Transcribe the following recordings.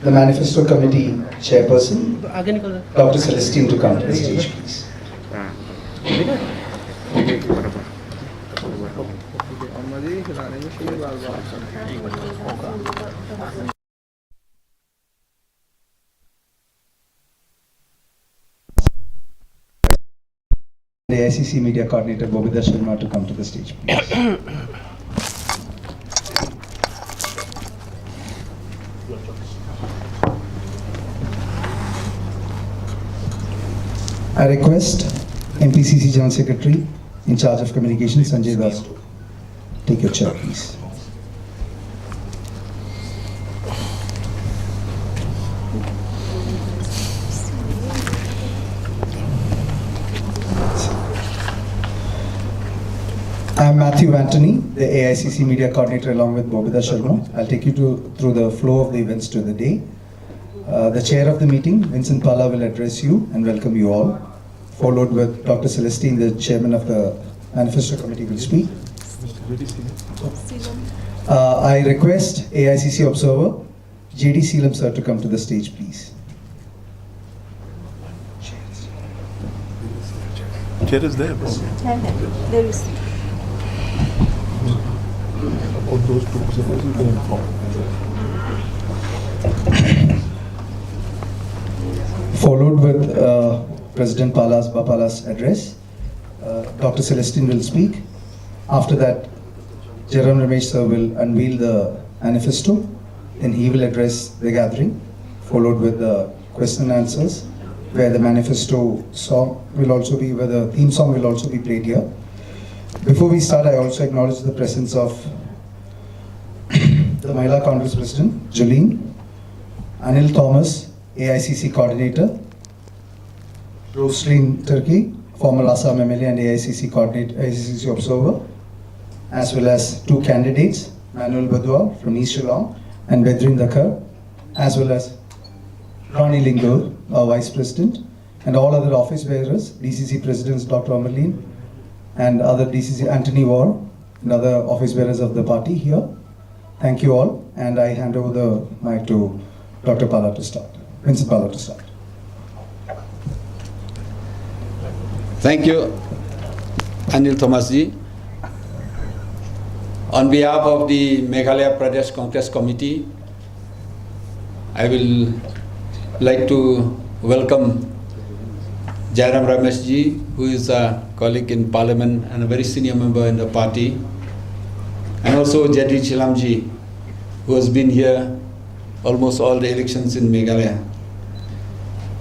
the Manifesto Committee Chairperson, Dr. Celestine, to come to the stage, please. The AICC Media Coordinator, Bynta to come to the stage, please. I request MPCC General Secretary in charge of communications, Sanjay Das, to take your chair, please. I am Matthew Anthony, the AICC Media Coordinator, along with Bynta Sharma. I'll take you through the flow of the events to the day. The chair of the meeting, Vincent Pala, will address you and welcome you all, followed with Dr. Celestine, the chairman of the Manifesto Committee, will speak. I request AICC Observer, JD Seelam sir, to come to the stage, please. Chair is there. There is. About those two persons you can inform. Followed with President Bapala's address. Dr. Celestine will speak. After that, Jairam Ramesh sir will unveil the manifesto. Then he will address the gathering, followed with the question and answers, where the manifesto song will also be, where the theme song will also be played here. Before we start, I also acknowledge the presence of the Mahila Congress President, Jolene, Anil Thomas, AICC Coordinator, Roslyn Turkey, former Assam MLA and AICC Coordinator, AICC Observer, as well as two candidates, Manuel Badua from East Shillong and Bedrin Dakar, as well as Ronnie Lingo, our Vice President, and all other office bearers, DCC Presidents Dr. Amarleen and other DCC Anthony War and other office bearers of the party here. Thank you all, and I hand over the mic to Dr. Pala to start. Vincent Pala to start. Thank you, Anil Thomasji. On behalf of the Meghalaya Pradesh Congress Committee, I will like to welcome Jairam Rameshji, who is a colleague in Parliament and a very senior member in the party, and also Jadri Chilamji, who has been here almost all the elections in Meghalaya.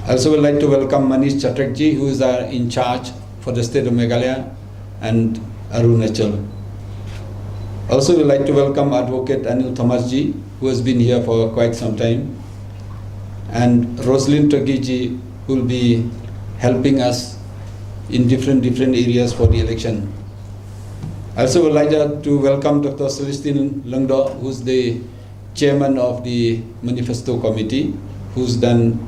I also would like to welcome Manish Chatterjee, who is in charge for the state of Meghalaya, and Arunachal. Also would like to welcome Advocate Anil Thomasji, who has been here for quite some time, and Roslyn Turkey, who will be helping us in different areas for the election. I also would like to welcome Dr. Celestine Lungdo, who's the chairman of the Manifesto Committee, who's done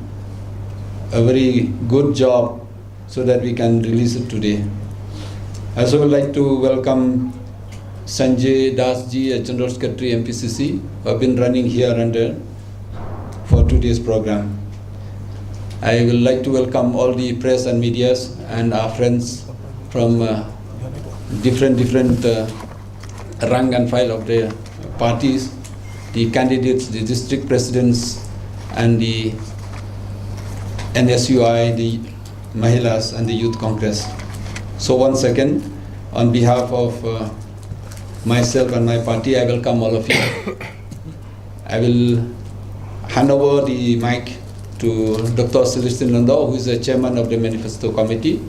a very good job so that we can release it today. I also would like to welcome Sanjay Dasji, a General Secretary MPCC, who have been running here and there for today's program. I would like to welcome all the press and medias and our friends from different rank and file of the parties, the candidates, the district presidents, and the NSUI, the Mahilas, and the Youth Congress. So once again, on behalf of myself and my party, I welcome all of you. I will hand over the mic to Dr. Celestine Lungdo, who is the chairman of the Manifesto Committee,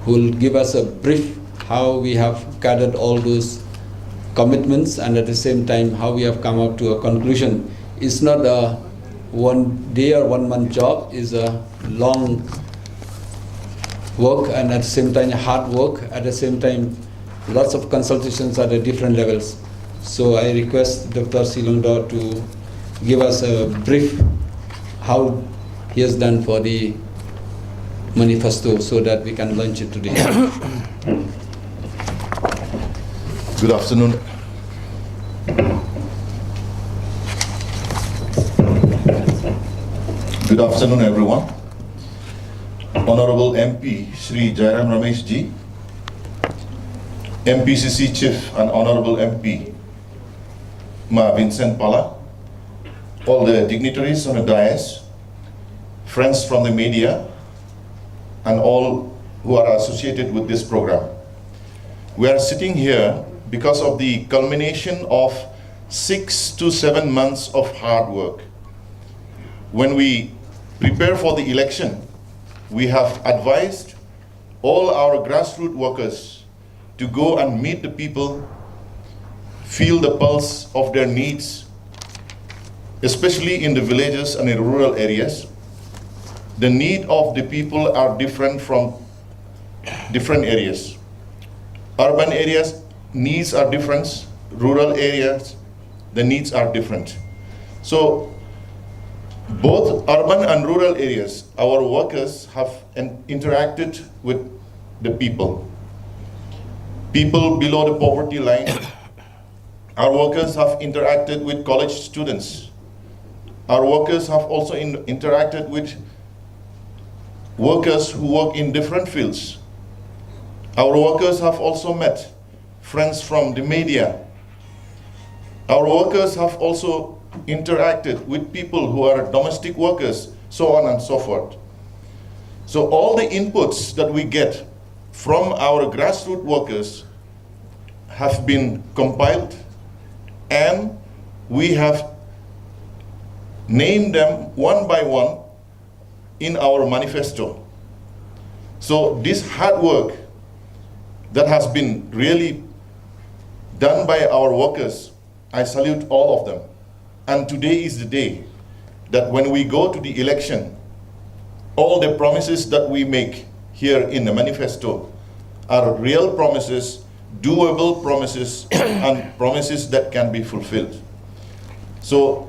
who will give us a brief how we have gathered all those commitments and at the same time how we have come up to a conclusion. It's not a 1 day or 1 month job, it's a long work and at the same time hard work, at the same time lots of consultations at the different levels. So I request Dr. Lungdo to give us a brief how he has done for the manifesto so that we can launch it today. Good afternoon. Good afternoon, everyone. Honorable MP Shri Jairam Ramesh ji, MPCC Chief and Honorable MP Ma Vincent Pala, all the dignitaries on the dais, friends from the media, and all who are associated with this program. We are sitting here because of the culmination of 6 to 7 months of hard work. When we prepare for the election, we have advised all our grassroots workers to go and meet the people, feel the pulse of their needs, especially in the villages and in rural areas. The need of the people are different from different areas. Urban areas, needs are different. Rural areas, the needs are different. So, both urban and rural areas, our workers have interacted with the people. People below the poverty line, our workers have interacted with college students. Our workers have also interacted with workers who work in different fields. Our workers have also met friends from the media. Our workers have also interacted with people who are domestic workers, so on and so forth. So all the inputs that we get from our grassroots workers have been compiled, and we have named them one by one in our manifesto. So this hard work that has been really done by our workers, I salute all of them. And today is the day that when we go to the election, all the promises that we make here in the manifesto are real promises, doable promises, and promises that can be fulfilled. So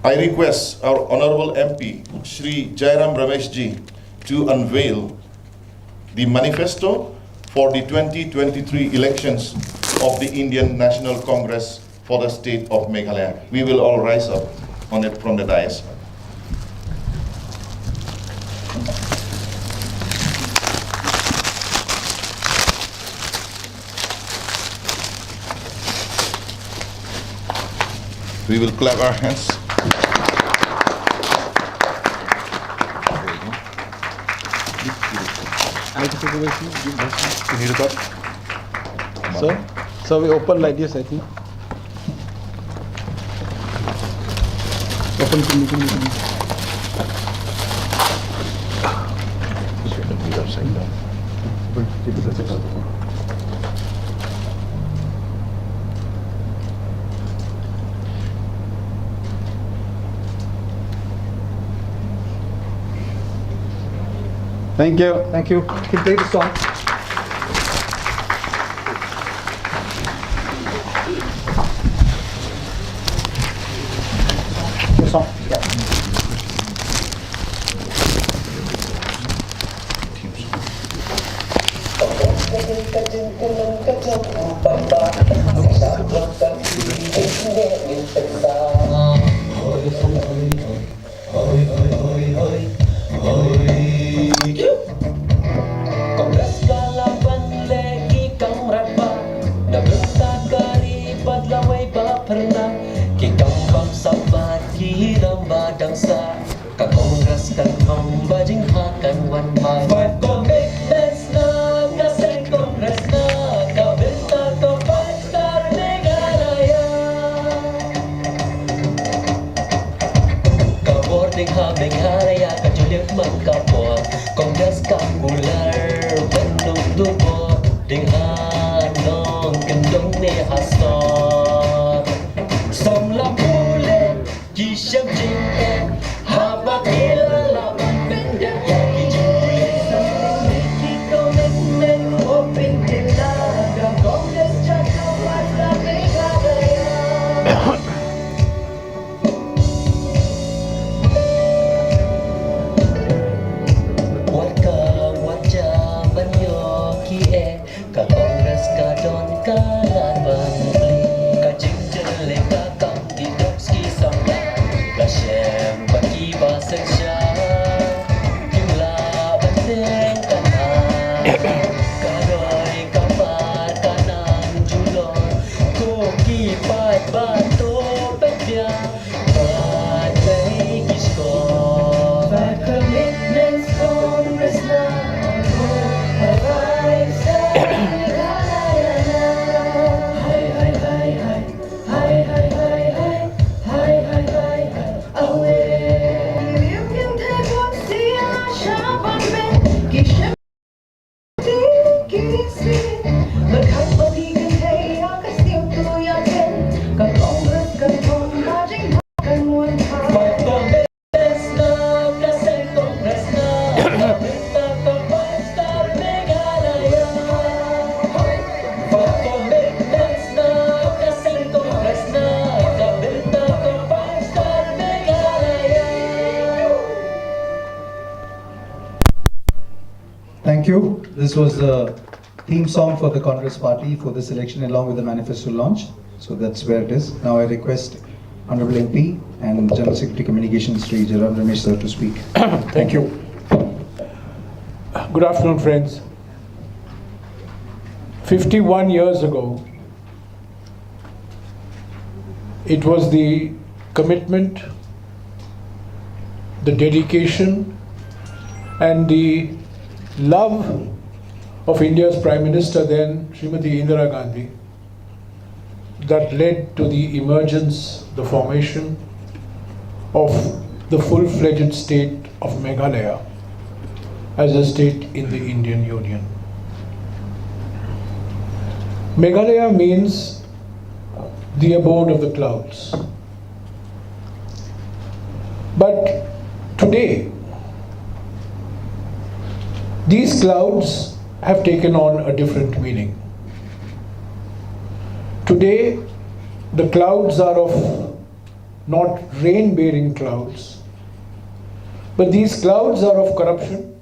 I request our Honorable MP, Shri Jairam Ramesh ji, to unveil the manifesto for the 2023 elections of the Indian National Congress for the state of Meghalaya. We will all rise up on it from the dais. We will clap our hands. You need a cup? So we open like this, I think. Open to Thank you. Thank you. You can play the song. The song. Yeah. Meghalaya kajulit magkapwa Kongres kakular Bandung tubo Dengan nong kendong ni hasot Som la pule Kisham jingpyllait Habak ilala Bendek yaki julit Kiko men Opin tilaga Kongres Jakarta Meghalaya Ka Jingpyllait ka kam di dok ski samla senja jumlah benteng kanan kadoi kapar kanan julor koki pat bato pedia bagai kiskor five commitments Congress now arrives Thank you. This was the theme song for the Congress Party for this election along with the manifesto launch. So that's where it is. Now I request Honorable MP and General Secretary Communications Sri Jairam Ramesh sir to speak. Thank you. Good afternoon, friends. 51 years ago, it was the commitment, the dedication, and the love of India's Prime Minister then, Srimati Indira Gandhi, that led to the emergence, the formation of the full-fledged state of Meghalaya as a state in the Indian Union. Meghalaya means the abode of the clouds. But today, these clouds have taken on a different meaning. Today, the clouds are of not rain-bearing clouds, but these clouds are of corruption.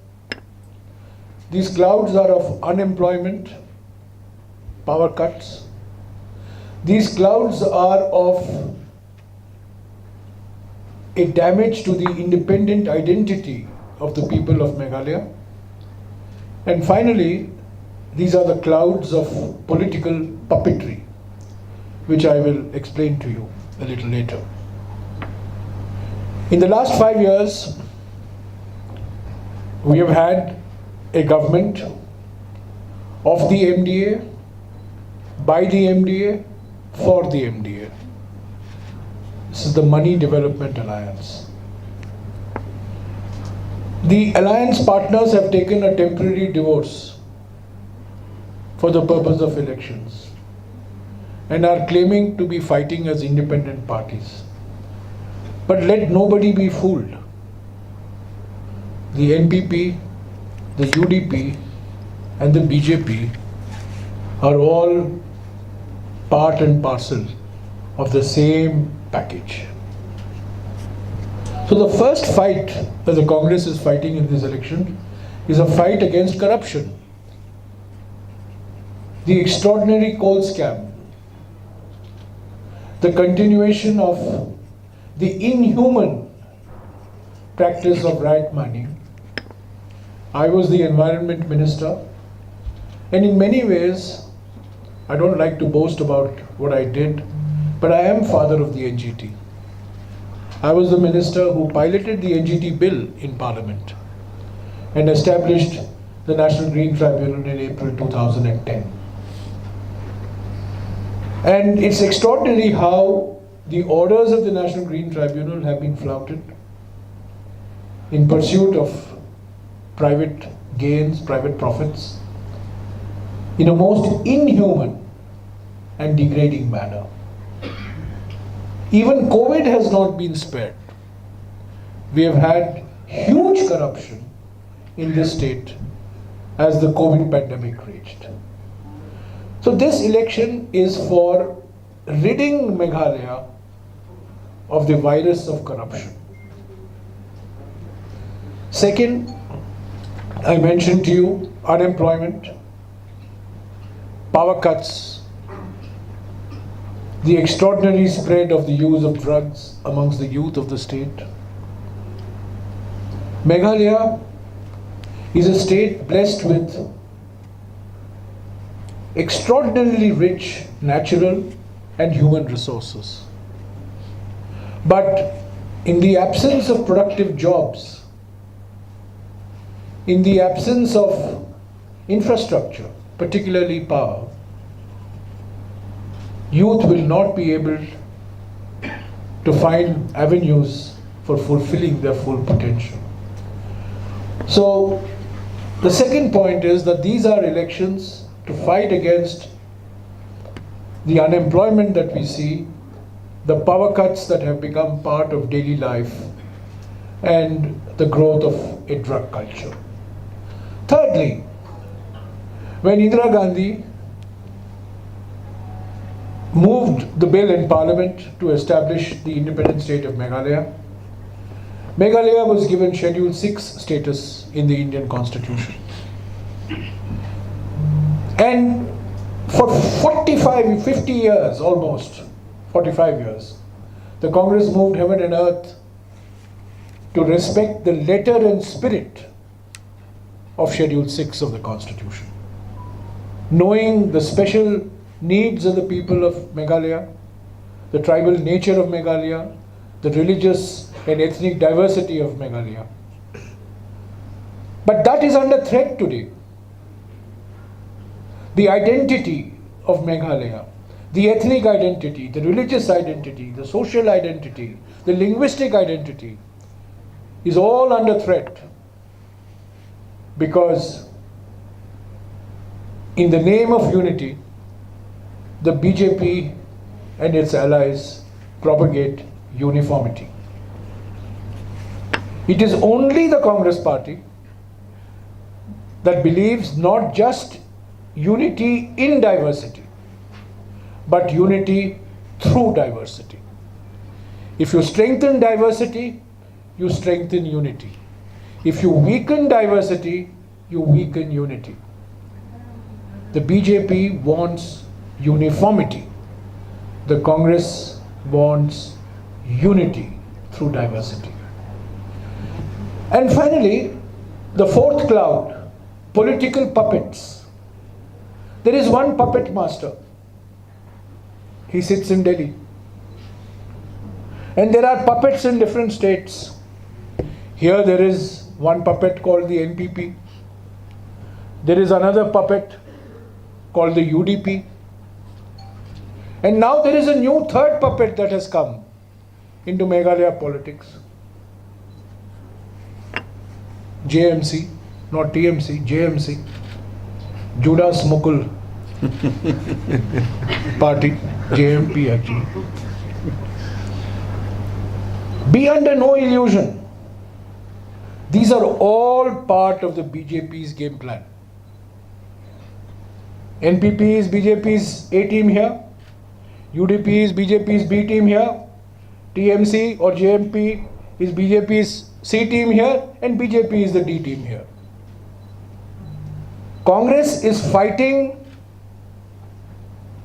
These clouds are of unemployment, power cuts. These clouds are of a damage to the independent identity of the people of Meghalaya. And finally, these are the clouds of political puppetry, which I will explain to you a little later. In the last 5 years, we have had a government of the MDA, by the MDA, for the MDA. This is the Money Development Alliance. The alliance partners have taken a temporary divorce for the purpose of elections and are claiming to be fighting as independent parties. But let nobody be fooled. The NPP, the UDP and the BJP are all part and parcel of the same package. So the first fight that the Congress is fighting in this election is a fight against corruption. The extraordinary coal scam, the continuation of the inhuman practice of riot mining. I was the environment minister, and in many ways, I don't like to boast about what I did, but I am father of the NGT. I was the minister who piloted the NGT bill in Parliament and established the National Green Tribunal in April 2010. And it's extraordinary how the orders of the National Green Tribunal have been flouted in pursuit of private gains, private profits, in a most inhuman and degrading manner. Even COVID has not been spared. We have had huge corruption in this state as the COVID pandemic raged. So this election is for ridding Meghalaya of the virus of corruption. Second, I mentioned to you unemployment, power cuts, the extraordinary spread of the use of drugs amongst the youth of the state, Meghalaya is a state blessed with extraordinarily rich natural and human resources. But in the absence of productive jobs, in the absence of infrastructure, particularly power, youth will not be able to find avenues for fulfilling their full potential. So, the second point is that these are elections to fight against the unemployment that we see, the power cuts that have become part of daily life, and the growth of a drug culture. Thirdly, when Indira Gandhi moved the bill in Parliament to establish the independent state of Meghalaya, Meghalaya was given Schedule 6 status in the Indian Constitution. And for 50 years almost, 45 years, the Congress moved heaven and earth to respect the letter and spirit of Schedule 6 of the Constitution. Knowing the special needs of the people of Meghalaya, the tribal nature of Meghalaya, the religious and ethnic diversity of Meghalaya. But that is under threat today. The identity of Meghalaya, the ethnic identity, the religious identity, the social identity, the linguistic identity is all under threat because in the name of unity, the BJP and its allies propagate uniformity. It is only the Congress party that believes not just unity in diversity, but unity through diversity. If you strengthen diversity, you strengthen unity. If you weaken diversity, you weaken unity. The BJP wants uniformity. The Congress wants unity through diversity. And finally, the fourth cloud, political puppets. There is one puppet master. He sits in Delhi. And there are puppets in different states. Here there is one puppet called the NPP. There is another puppet called the UDP. And now there is a new third puppet that has come into Meghalaya politics. JMC, not TMC, JMC. Judas Mukul party, JMP actually. Be under no illusion. These are all part of the BJP's game plan. NPP is BJP's A team here. UDP is BJP's B team here. TMC or JMP is BJP's C team here. And BJP is the D team here. Congress is fighting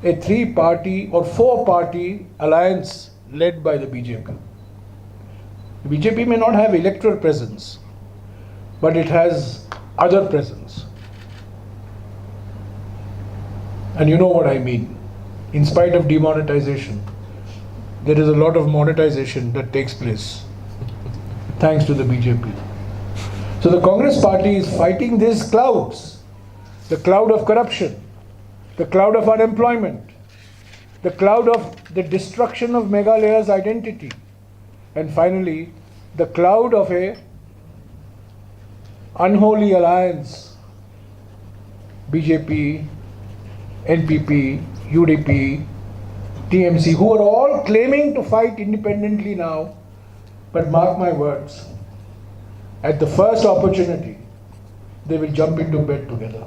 a 3-party or 4-party alliance led by the BJP. The BJP may not have electoral presence, but it has other presence. And you know what I mean. In spite of demonetization, there is a lot of monetization that takes place thanks to the BJP. So the Congress party is fighting these clouds, the cloud of corruption, the cloud of unemployment, the cloud of the destruction of Meghalaya's identity, and finally, the cloud of a unholy alliance, BJP, NPP, UDP, TMC, who are all claiming to fight independently now, but mark my words, at the first opportunity, they will jump into bed together.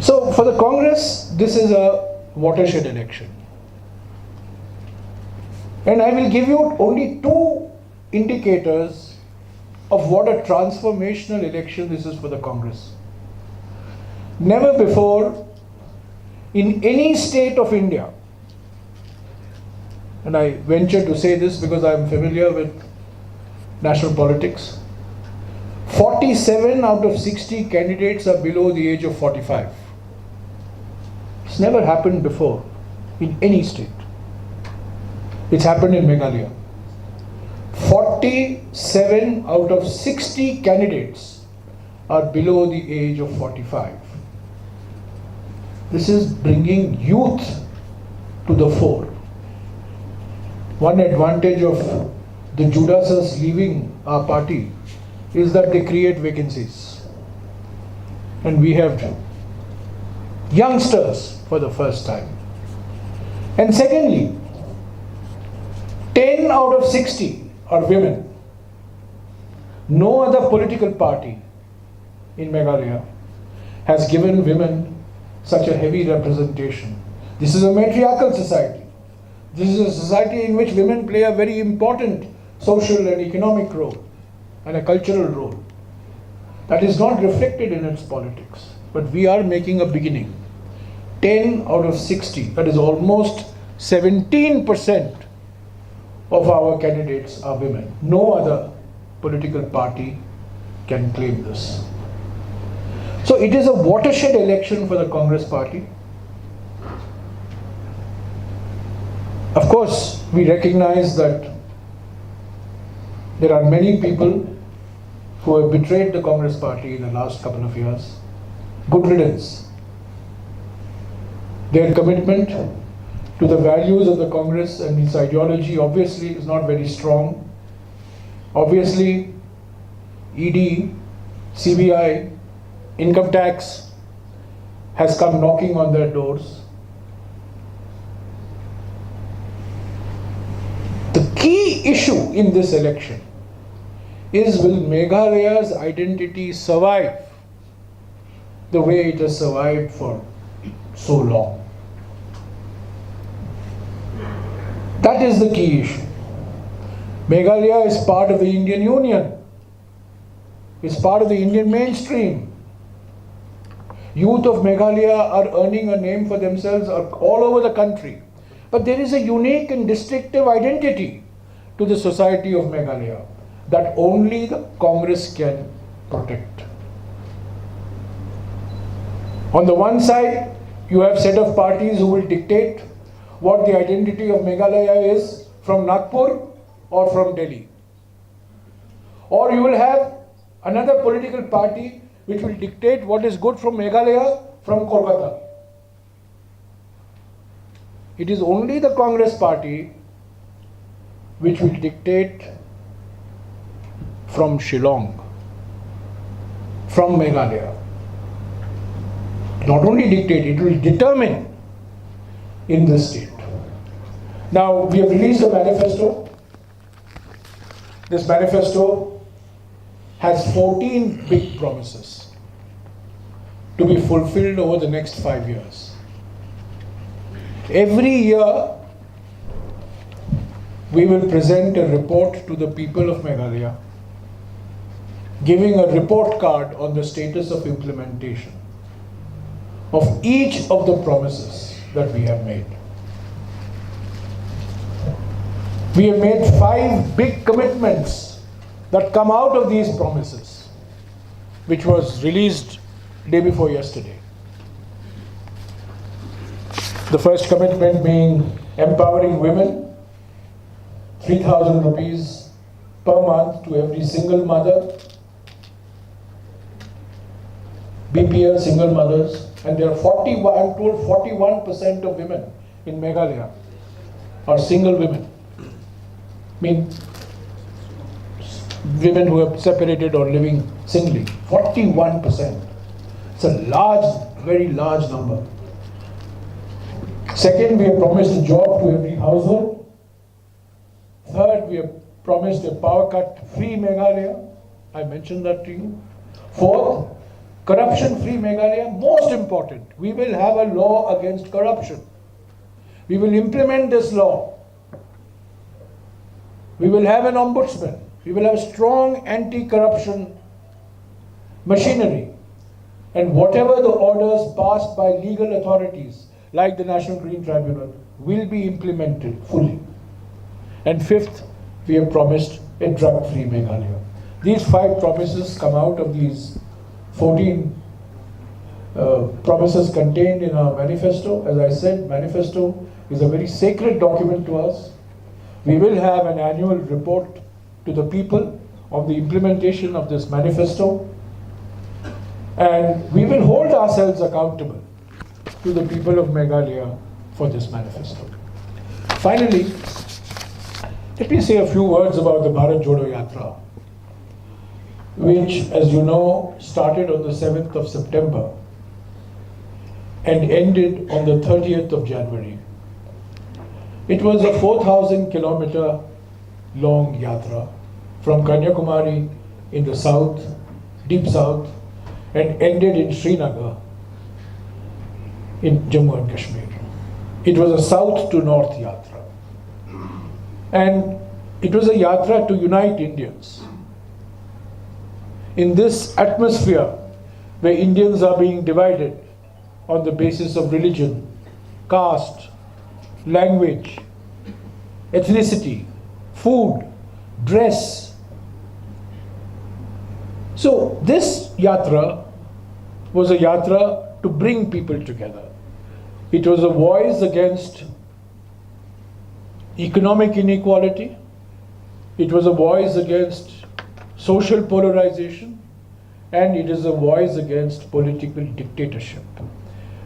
So for the Congress, this is a watershed election. And I will give you only 2 indicators of what a transformational election this is for the Congress. Never before in any state of India, and I venture to say this because I am familiar with national politics. 47 out of 60 candidates are below the age of 45. It's never happened before in any state. It's happened in Meghalaya. 47 out of 60 candidates are below the age of 45. This is bringing youth to the fore. One advantage of the Judases leaving our party is that they create vacancies. And we have youngsters for the first time. And secondly, 10 out of 60 are women. No other political party in Meghalaya has given women such a heavy representation. This is a matriarchal society. This is a society in which women play a very important social and economic role and a cultural role. That is not reflected in its politics. But we are making a beginning. 10 out of 60, that is almost 17% of our candidates are women. No other political party can claim this. So it is a watershed election for the Congress party. Of course, we recognize that there are many people who have betrayed the Congress party in the last couple of years. Good riddance. Their commitment to the values of the Congress and its ideology obviously is not very strong. Obviously, ED, CBI, income tax has come knocking on their doors. The key issue in this election is, will Meghalaya's identity survive the way it has survived for so long? That is the key issue. Meghalaya is part of the Indian Union, is part of the Indian mainstream. Youth of Meghalaya are earning a name for themselves all over the country. But there is a unique and distinctive identity to the society of Meghalaya that only the Congress can protect. On the one side, you have a set of parties who will dictate what the identity of Meghalaya is from Nagpur or from Delhi. Or you will have another political party which will dictate what is good from Meghalaya from Kolkata. It is only the Congress party which will dictate from Shillong, from Meghalaya. Not only dictate, it will determine in this state. Now, we have released a manifesto. This manifesto has 14 big promises to be fulfilled over the next 5 years. Every year, we will present a report to the people of Meghalaya, giving a report card on the status of implementation of each of the promises that we have made. We have made 5 big commitments that come out of these promises, which was released day before yesterday. The first commitment being empowering women, 3,000 rupees per month to every single mother, BPL single mothers, and there are 41% of women in Meghalaya are single women. I mean, women who have separated or living singly. 41%. It's a large, very large number. Second, we have promised a job to every household. Third, we have promised a power cut free Meghalaya. I mentioned that to you. Fourth, corruption free Meghalaya. Most important, we will have a law against corruption. We will implement this law. We will have an ombudsman. We will have a strong anti-corruption machinery. And whatever the orders passed by legal authorities, like the National Green Tribunal, will be implemented fully. And fifth, we have promised a drug-free Meghalaya. These 5 promises come out of these 14 promises contained in our manifesto. As I said, manifesto is a very sacred document to us. We will have an annual report to the people on the implementation of this manifesto, and we will hold ourselves accountable to the people of Meghalaya for this manifesto. Finally, let me say a few words about the Bharat Jodo Yatra, which, as you know, started on the 7th of September and ended on the 30th of January. It was a 4,000 kilometer long yatra from Kanyakumari in the south, deep south, and ended in Srinagar in Jammu and Kashmir. It was a south to north yatra. And it was a yatra to unite Indians. In this atmosphere where Indians are being divided on the basis of religion, caste, language, ethnicity, food, dress. So this yatra was a yatra to bring people together. It was a voice against economic inequality. It was a voice against social polarization, and it is a voice against political dictatorship.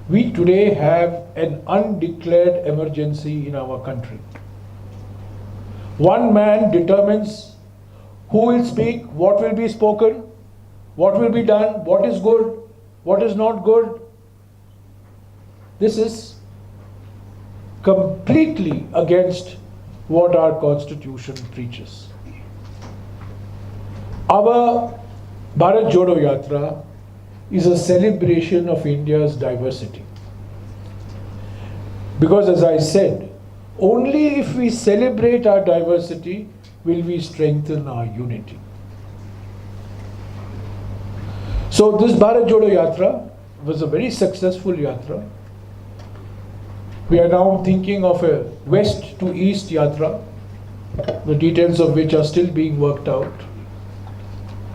We today have an undeclared emergency in our country. One man determines who will speak, what will be spoken, what will be done, what is good, what is not good. This is completely against what our constitution preaches. Our Bharat Jodo Yatra is a celebration of India's diversity. Because as I said, only if we celebrate our diversity will we strengthen our unity. So this Bharat Jodo Yatra was a very successful yatra. We are now thinking of a west to east yatra, the details of which are still being worked out.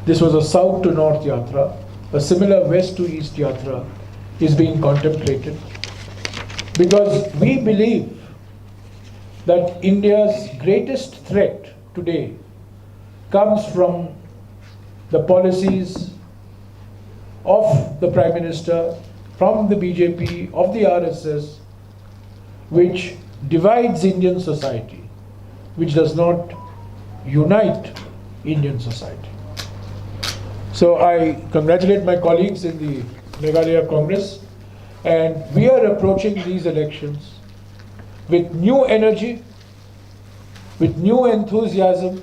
This was a south to north yatra. A similar west to east yatra is being contemplated, because we believe that India's greatest threat today comes from the policies of the Prime Minister, from the BJP, of the RSS, which divides Indian society, which does not unite Indian society. So I congratulate my colleagues in the Meghalaya Congress, and we are approaching these elections with new energy, with new enthusiasm,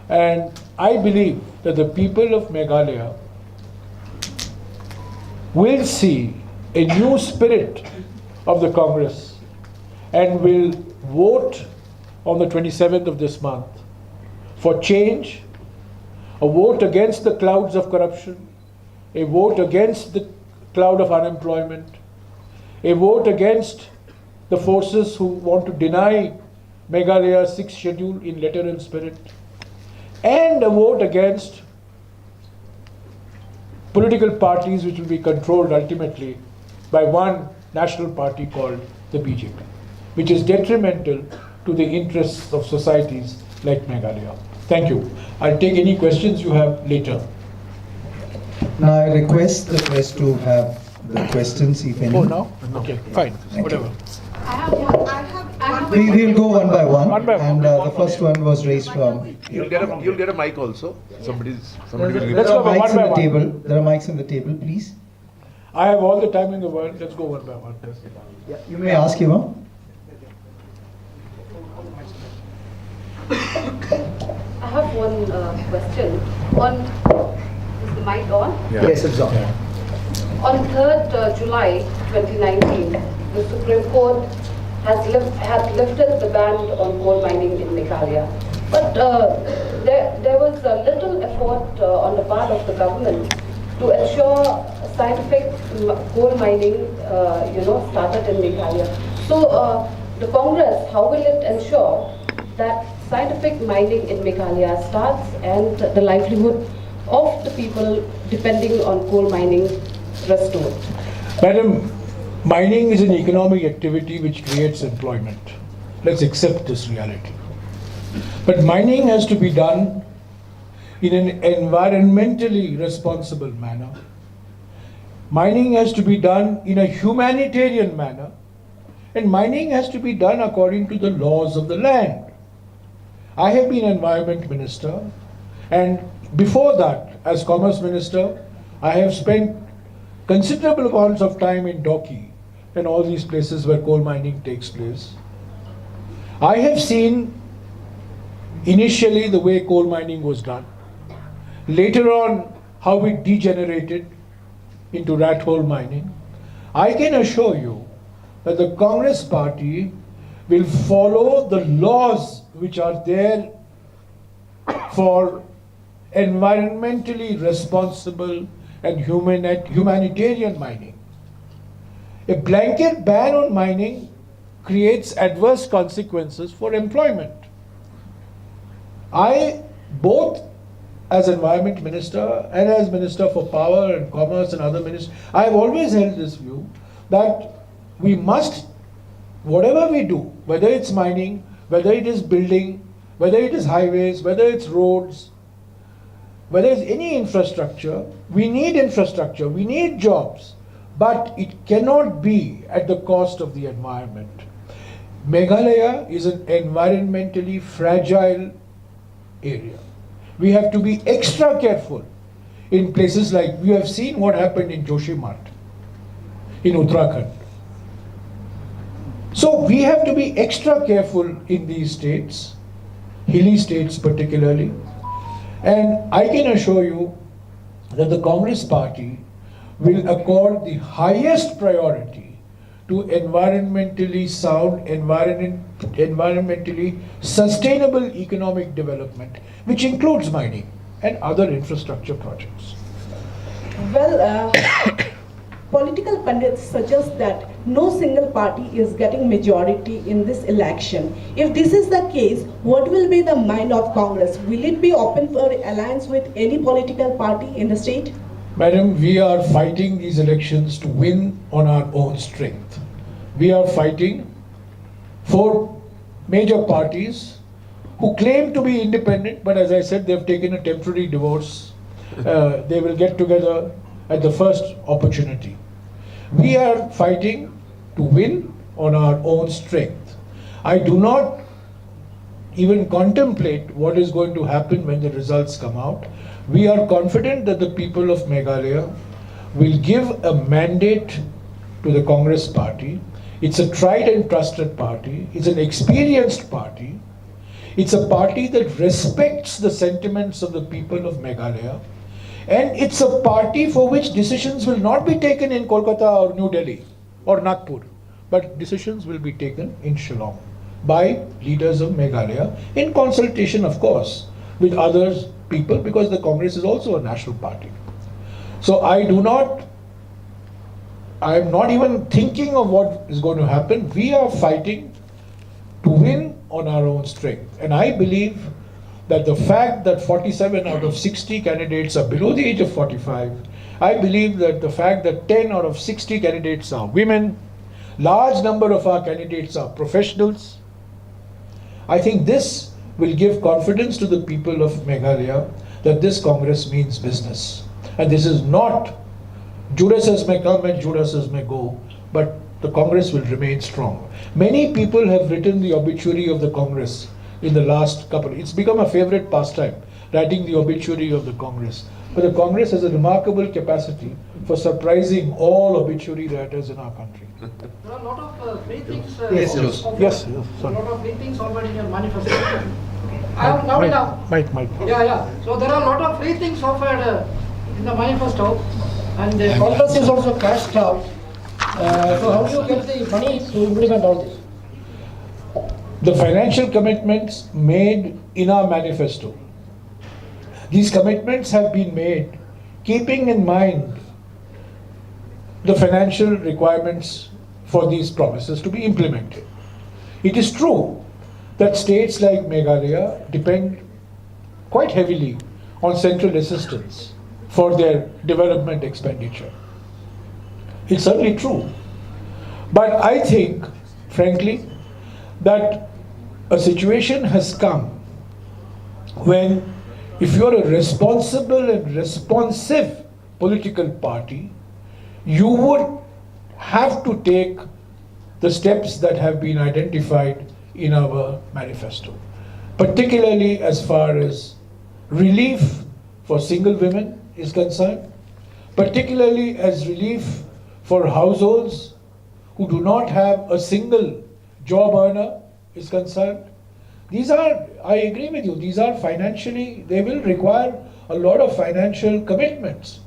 and I believe that the people of Meghalaya will see a new spirit of the Congress and will vote on the 27th of this month for change, a vote against the clouds of corruption, a vote against the cloud of unemployment, a vote against the forces who want to deny Meghalaya's 6th schedule in letter and spirit, and a vote against political parties which will be controlled ultimately by one national party called the BJP, which is detrimental to the interests of societies like Meghalaya. Thank you. I'll take any questions you have later. Now I request the press to have the questions, if any. Oh, now? Okay, fine, whatever. We will go one by one. One by one. And the first one was raised from. You'll get a mic also. Somebody will give Let's There go are one mics by on the one. table. There are mics on the table, please. I have all the time in the world. Let's go one by one. You may ask him. I have one question. Is the mic on? Yes, it's on. On 3rd July 2019, the Supreme Court has lifted the ban on coal mining in Meghalaya. But there was a little effort on the part of the government to ensure scientific coal mining, started in Meghalaya. So the Congress, how will it ensure that scientific mining in Meghalaya starts and the livelihood of the people depending on coal mining restored? Madam, mining is an economic activity which creates employment. Let's accept this reality. But mining has to be done in an environmentally responsible manner. Mining has to be done in a humanitarian manner. And mining has to be done according to the laws of the land. I have been Environment Minister, and before that, as Commerce Minister, I have spent considerable amounts of time in Doki and all these places where coal mining takes place. I have seen initially the way coal mining was done, later on how it degenerated into rat hole mining. I can assure you that the Congress party will follow the laws which are there for environmentally responsible and humanitarian mining. A blanket ban on mining creates adverse consequences for employment. I, both as Environment Minister and as Minister for Power and Commerce and other ministers, I have always held this view that we must, whatever we do, whether it's mining, whether it is building, whether it is highways, whether it's roads, whether it's any infrastructure, we need jobs, but it cannot be at the cost of the environment. Meghalaya is an environmentally fragile area. We have to be extra careful in places like, we have seen what happened in Joshimath, in Uttarakhand. So we have to be extra careful in these states, hilly states particularly. And I can assure you that the Congress party will accord the highest priority to environmentally sound, environmentally sustainable economic development, which includes mining and other infrastructure projects. Well, political pundits suggest that no single party is getting majority in this election. If this is the case, what will be the mind of Congress? Will it be open for alliance with any political party in the state? Madam, we are fighting these elections to win on our own strength. We are fighting for major parties who claim to be independent, but as I said, they've taken a temporary divorce. They will get together at the first opportunity. We are fighting to win on our own strength. I do not even contemplate what is going to happen when the results come out. We are confident that the people of Meghalaya will give a mandate to the Congress party. It's a tried and trusted party. It's an experienced party. It's a party that respects the sentiments of the people of Meghalaya. And it's a party for which decisions will not be taken in Kolkata or New Delhi or Nagpur, but decisions will be taken in Shillong by leaders of Meghalaya in consultation, of course, with others people, because the Congress is also a national party. So I am not even thinking of what is going to happen. We are fighting to win on our own strength. And I believe that the fact that 47 out of 60 candidates are below the age of 45, I believe that the fact that 10 out of 60 candidates are women, large number of our candidates are professionals, I think this will give confidence to the people of Meghalaya that this Congress means business. And this is not Judas's may come and Judas's may go, but the Congress will remain strong. Many people have written the obituary of the Congress in the last couple. It's become a favorite pastime, writing the obituary of the Congress. But the Congress has a remarkable capacity for surprising all obituary writers in our country. There are a lot of free things. Yes, A sorry. lot of free things offered in your manifesto. I am now. Mike. Yeah. So there are a lot of free things offered in the manifesto, and Congress is also cashed out. So how do you get the money to implement all this? The financial commitments made in our manifesto, these commitments have been made keeping in mind the financial requirements for these promises to be implemented. It is true that states like Meghalaya depend quite heavily on central assistance for their development expenditure. It's certainly true. But I think, frankly, that a situation has come when, if you're a responsible and responsive political party, you would have to take the steps that have been identified in our manifesto, particularly as far as relief for single women is concerned, particularly as relief for households who do not have a single job earner is concerned. These are, I agree with you, these are financially, they will require a lot of financial commitments.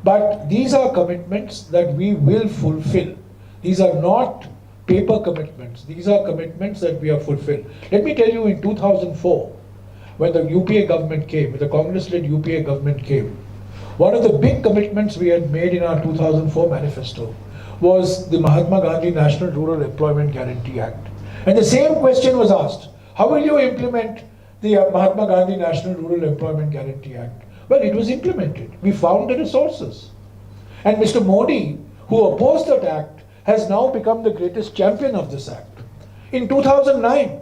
But these are commitments that we will fulfill. These are not paper commitments. These are commitments that we have fulfilled. Let me tell you, in 2004, when the UPA government came, when the Congress-led UPA government came, one of the big commitments we had made in our 2004 manifesto was the Mahatma Gandhi National Rural Employment Guarantee Act. And the same question was asked, how will you implement the Mahatma Gandhi National Rural Employment Guarantee Act? Well, it was implemented. We found the resources. And Mr. Modi, who opposed that act, has now become the greatest champion of this act. In 2009,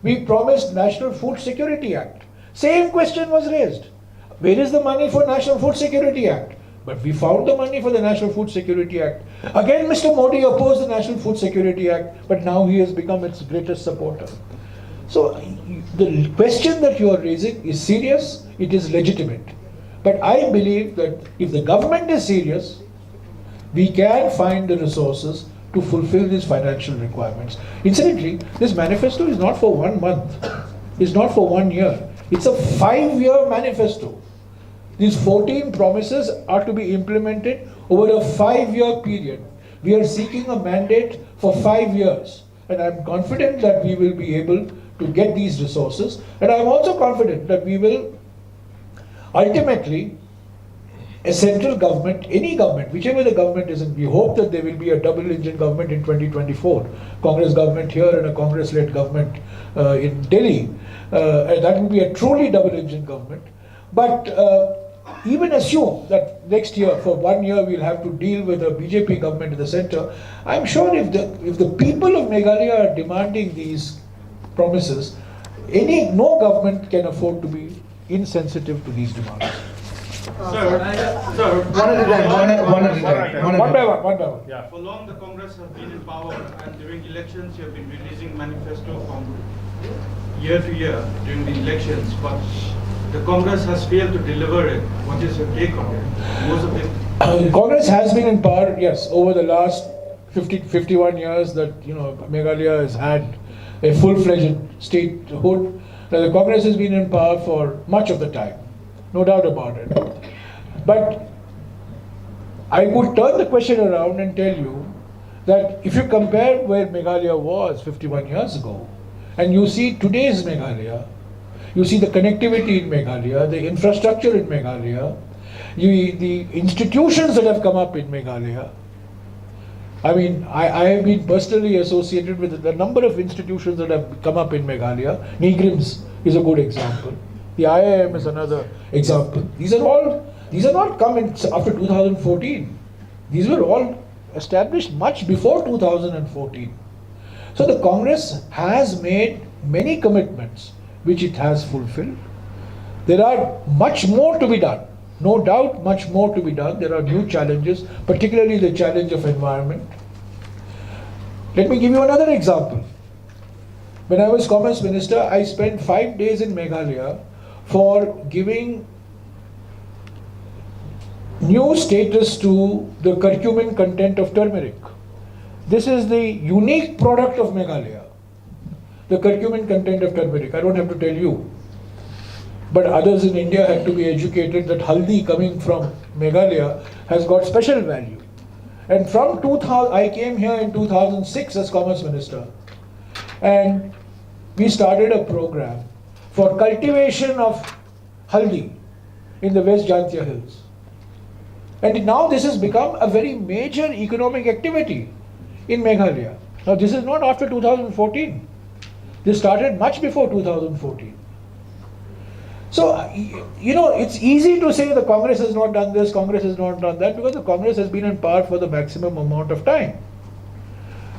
we promised National Food Security Act. Same question was raised. Where is the money for National Food Security Act? But we found the money for the National Food Security Act. Again, Mr. Modi opposed the National Food Security Act, but now he has become its greatest supporter. So the question that you are raising is serious, it is legitimate. But I believe that if the government is serious, we can find the resources to fulfill these financial requirements. Incidentally, this manifesto is not for 1 month, it's not for 1 year. It's a 5-year manifesto. These 14 promises are to be implemented over a 5-year period. We are seeking a mandate for 5 years. And I'm confident that we will be able to get these resources. And I'm also confident that we will ultimately, a central government, any government, whichever the government is in, we hope that there will be a double-engine government in 2024, Congress government here and a Congress-led government in Delhi, and that will be a truly double-engine government. But even assume that next year, for 1 year, we'll have to deal with a BJP government in the center. I'm sure if the people of Meghalaya are demanding these promises, no government can afford to be insensitive to these demands. Sir, One at a time, one at a time. One by one. yeah, for long the Congress has been in power, and during elections you have been releasing manifesto from year to year during the elections, but the Congress has failed to deliver it. What is your take on it? Most of it. Congress has been in power, yes, over the last 51 years that Meghalaya has had a full-fledged statehood. The Congress has been in power for much of the time, no doubt about it. But I would turn the question around and tell you that if you compare where Meghalaya was 51 years ago, and you see today's Meghalaya, you see the connectivity in Meghalaya, the infrastructure in Meghalaya, the institutions that have come up in Meghalaya. I mean, I have been personally associated with a number of institutions that have come up in Meghalaya. NIGRIMS is a good example. The IIM is another example. These are not come in after 2014. These were all established much before 2014. So the Congress has made many commitments which it has fulfilled. There are much more to be done. No doubt much more to be done. There are new challenges, particularly the challenge of environment. Let me give you another example. When I was Commerce Minister, I spent 5 days in Meghalaya for giving new status to the curcumin content of turmeric. This is the unique product of Meghalaya, the curcumin content of turmeric. I don't have to tell you. But others in India had to be educated that haldi coming from Meghalaya has got special value. And from 2000, I came here in 2006 as Commerce Minister, and we started a program for cultivation of haldi in the West Jantia Hills. And now this has become a very major economic activity in Meghalaya. Now this is not after 2014. This started much before 2014. So, it's easy to say the Congress has not done this, Congress has not done that, because the Congress has been in power for the maximum amount of time.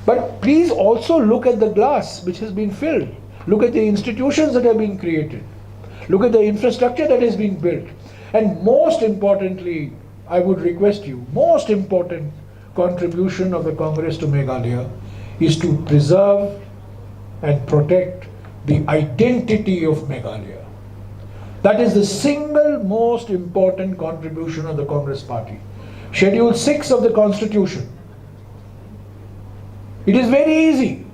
But please also look at the glass which has been filled. Look at the institutions that have been created. Look at the infrastructure that has been built. And most importantly, I would request you, most important contribution of the Congress to Meghalaya is to preserve and protect the identity of Meghalaya. That is the single most important contribution of the Congress party. Schedule 6 of the Constitution. It is very easy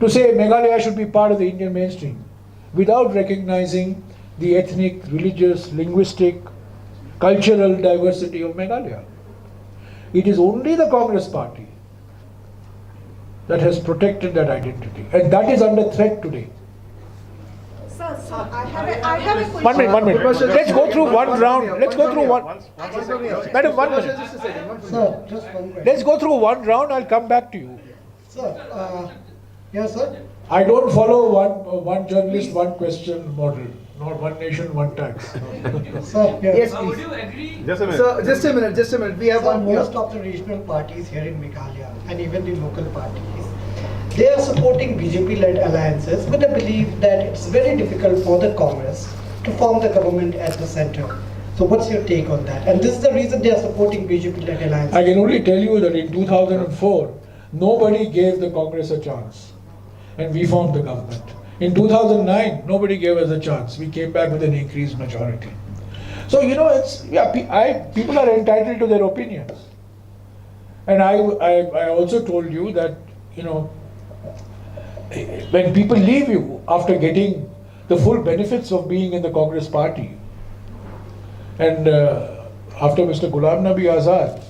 to say Meghalaya should be part of the Indian mainstream without recognizing the ethnic, religious, linguistic, cultural diversity of Meghalaya. It is only the Congress party that has protected that identity, and that is under threat today. Sir, I have a question. 1 minute. Let's go through one round. Let's go through one. Madam, 1 minute. Sir, just one question. Let's go through one round. I'll come back to you. Sir, yes, sir. I don't follow one journalist, one question model. Not one nation, one tax. Sir, yes, Would please. you agree? Sir, just a minute. We have Sir, most of the regional parties here in Meghalaya and even the local parties. They are supporting BJP-led alliances with the belief that it's very difficult for the Congress to form the government at the center. So what's your take on that? And this is the reason they are supporting BJP-led alliances. I can only tell you that in 2004, nobody gave the Congress a chance. And we formed the government. In 2009, nobody gave us a chance. We came back with an increased majority. So, people are entitled to their opinions. And I also told you that, when people leave you after getting the full benefits of being in the Congress party, and after Mr. Ghulam Nabi Azad,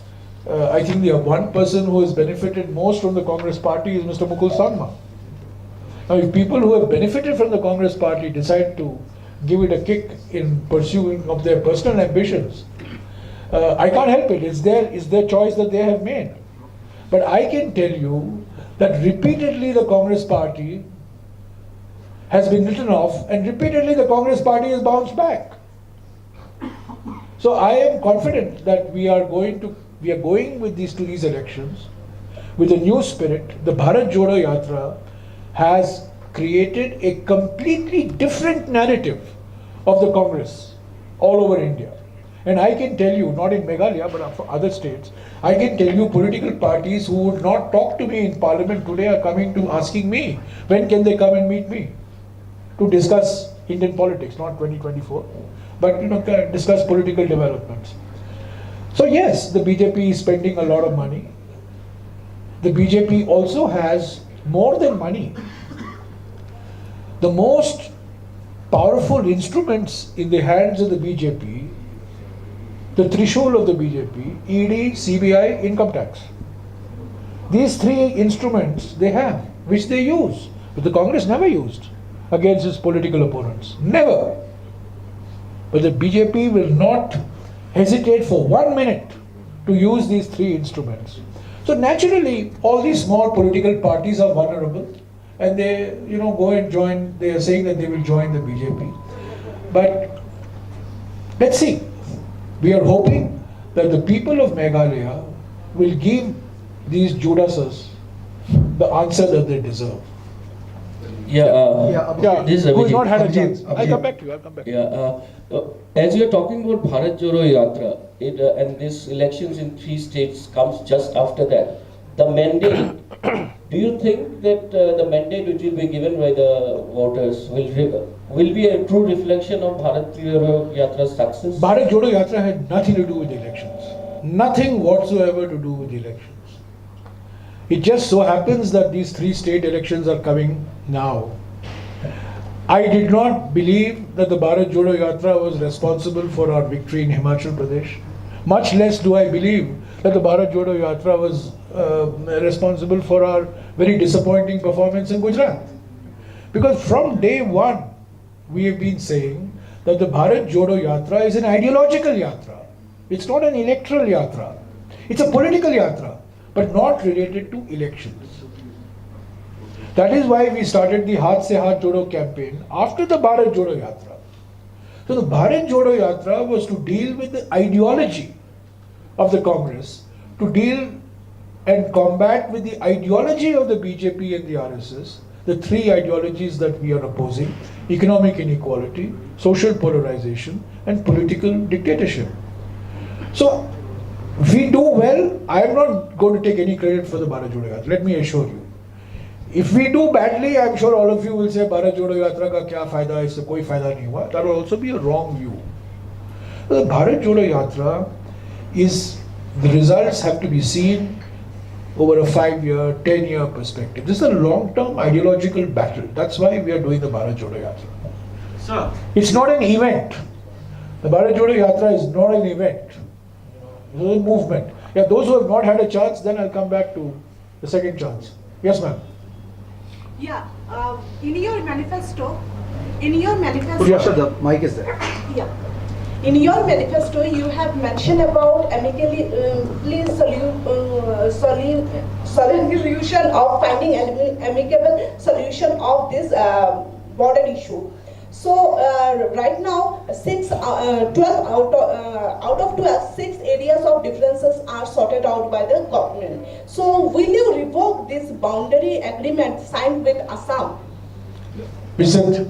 I think the one person who has benefited most from the Congress party is Mr. Mukul Sangma. Now, if people who have benefited from the Congress party decide to give it a kick in pursuing of their personal ambitions, I can't help it. It's their choice that they have made. But I can tell you that repeatedly the Congress party has been written off, and repeatedly the Congress party has bounced back. So I am confident that we are going with these elections with a new spirit. The Bharat Jodo Yatra has created a completely different narrative of the Congress all over India. And I can tell you, not in Meghalaya, but for other states, I can tell you political parties who would not talk to me in Parliament today are coming to asking me, when can they come and meet me to discuss Indian politics, not 2024, but discuss political developments. So yes, the BJP is spending a lot of money. The BJP also has more than money. The most powerful instruments in the hands of the BJP, the Trishul of the BJP, ED, CBI, income tax. These three instruments they have, which they use, but the Congress never used against its political opponents. Never. But the BJP will not hesitate for 1 minute to use these three instruments. So naturally, all these small political parties are vulnerable, and they, go and join. They are saying that they will join the BJP. But let's see. We are hoping that the people of Meghalaya will give these Judasas the answer that they deserve. This is who has Abhijit. not had a chance. I'll come back to you. As you are talking about Bharat Jodo Yatra, and this elections in 3 states comes just after that, the mandate, do you think that the mandate which will be given by the voters will be a true reflection of Bharat Jodo Yatra's success? Bharat Jodo Yatra had nothing to do with the elections. Nothing whatsoever to do with the elections. It just so happens that these 3 state elections are coming now. I did not believe that the Bharat Jodo Yatra was responsible for our victory in Himachal Pradesh. Much less do I believe that the Bharat Jodo Yatra was responsible for our very disappointing performance in Gujarat. Because from day one, we have been saying that the Bharat Jodo Yatra is an ideological yatra. It's not an electoral yatra. It's a political yatra, but not related to elections. That is why we started the Haath Se Haath Jodo campaign after the Bharat Jodo Yatra. So the Bharat Jodo Yatra was to deal with the ideology of the Congress, to deal and combat with the ideology of the BJP and the RSS, the three ideologies that we are opposing: economic inequality, social polarization, and political dictatorship. So, we do well. I am not going to take any credit for the Bharat Jodo Yatra, let me assure you. If we do badly, I am sure all of you will say Bharat Jodo Yatra ka kya fayda, isse koi fayda nahi hua. That will also be a wrong view. The Bharat Jodo Yatra is, the results have to be seen over a 5-year, 10-year perspective. This is a long-term ideological battle. That's why we are doing the Bharat Jodo Yatra. Sir, It's not an event. The Bharat Jodo Yatra is not an event. It is a movement. Yeah, those who have not had a chance, then I'll come back to the second chance. Yes, ma'am. Yeah, in your manifesto, Yes, sir, the mic is there. yeah, in your manifesto, you have mentioned about solution of finding an amicable solution of this border issue. So right now, 12 out of 12, 6 areas of differences are sorted out by the government. So will you revoke this boundary agreement signed with Assam? Vincent.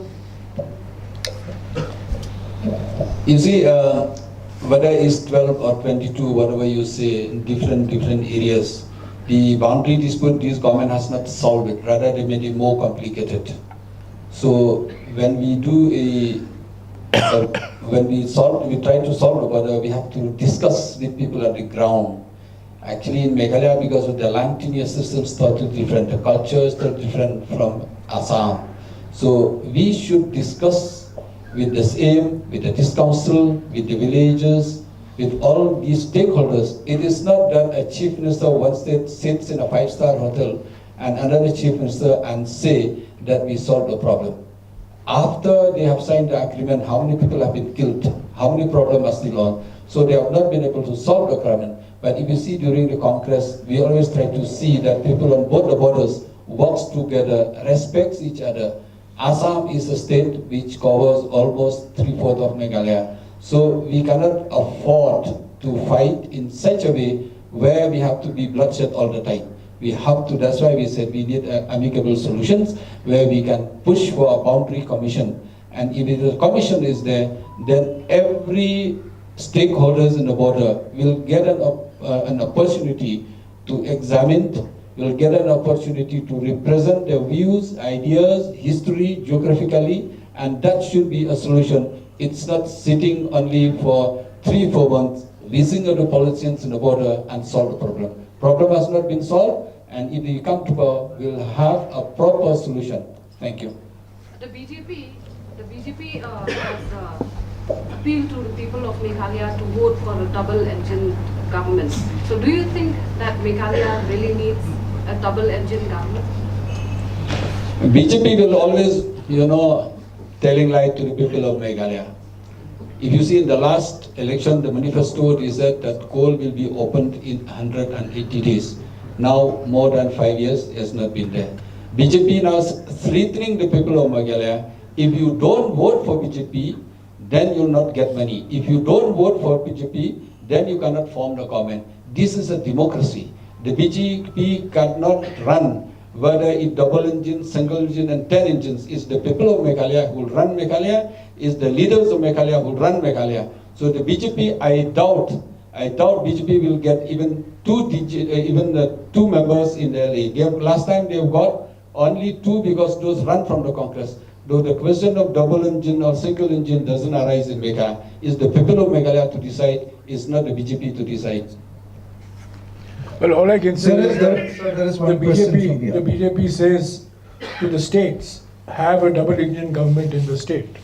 You see, whether it's 12 or 22, whatever you say, in different areas, the boundary dispute, this government has not solved it. Rather, they made it more complicated. So when we do when we try to solve the border, we have to discuss with people at the ground. Actually, in Meghalaya, because of the land tenure system is totally different, the culture is totally different from Assam. So we should discuss with the same, with the district council, with the villagers, with all these stakeholders. It is not that a chief minister one state sits in a 5-star hotel and another chief minister and say that we solved the problem. After they have signed the agreement, how many people have been killed? How many problems are still on? So they have not been able to solve the problem. But if you see during the Congress, we always try to see that people on both the borders works together, respects each other. Assam is a state which covers almost 3/4 of Meghalaya. So we cannot afford to fight in such a way where we have to be bloodshed all the time. We have to, that's why we said we need amicable solutions where we can push for a boundary commission. And if the commission is there, then every stakeholders in the border will get an opportunity to examine, will get an opportunity to represent their views, ideas, history, geographically, and that should be a solution. It's not sitting only for 3-4 months, listening to the politicians in the border and solve the problem. Problem has not been solved, and if we come to power, we'll have a proper solution. Thank you. The BJP has appealed to the people of Meghalaya to vote for a double-engine government. So do you think that Meghalaya really needs a double-engine government? BJP will always, telling lie to the people of Meghalaya. If you see in the last election, the manifesto is that coal will be opened in 180 days. Now, more than 5 years, it has not been there. BJP now is threatening the people of Meghalaya. If you don't vote for BJP, then you will not get money. If you don't vote for BJP, then you cannot form the government. This is a democracy. The BJP cannot run whether it's double engine, single engine, and 10 engines. It's the people of Meghalaya who will run Meghalaya, it's the leaders of Meghalaya who will run Meghalaya. So the BJP, I doubt BJP will get even two members in the LA. Last time they got only 2 because those run from the Congress. Though the question of double engine or single engine doesn't arise in Meghalaya, it's the people of Meghalaya to decide, it's not the BJP to decide. Well, all I can say is that there is one question from here. the BJP says to the states, have a double-engine government in the state.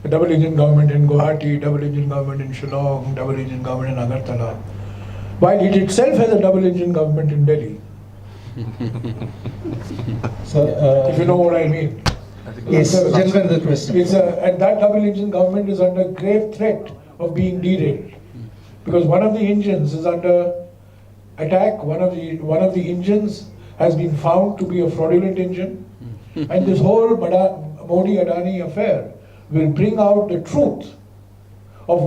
A double-engine government in Guwahati, double-engine government in Shillong, double-engine government in Agartala. While it itself has a double-engine government in Delhi. So, if you know what I mean. yes, gentlemen, the question. And that double-engine government is under grave threat of being derailed. Because one of the engines is under attack, one of the engines has been found to be a fraudulent engine. And this whole Modi-Adani affair will bring out the truth of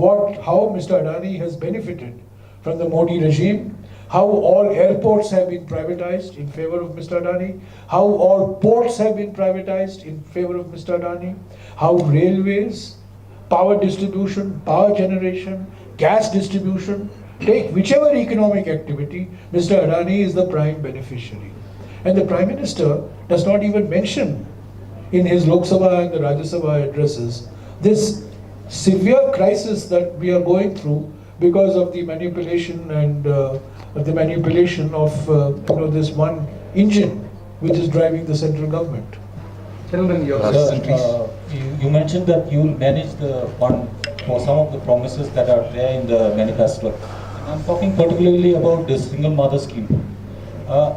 how Mr. Adani has benefited from the Modi regime, how all airports have been privatized in favor of Mr. Adani, how all ports have been privatized in favor of Mr. Adani, how railways, power distribution, power generation, gas distribution, take whichever economic activity, Mr. Adani is the prime beneficiary. And the Prime Minister does not even mention in his Lok Sabha and the Rajya Sabha addresses this severe crisis that we are going through because of the manipulation and of this one engine which is driving the central government. Gentlemen, you mentioned that you will manage the fund for some of the promises that are there in the manifesto. I'm talking particularly about the single mother scheme.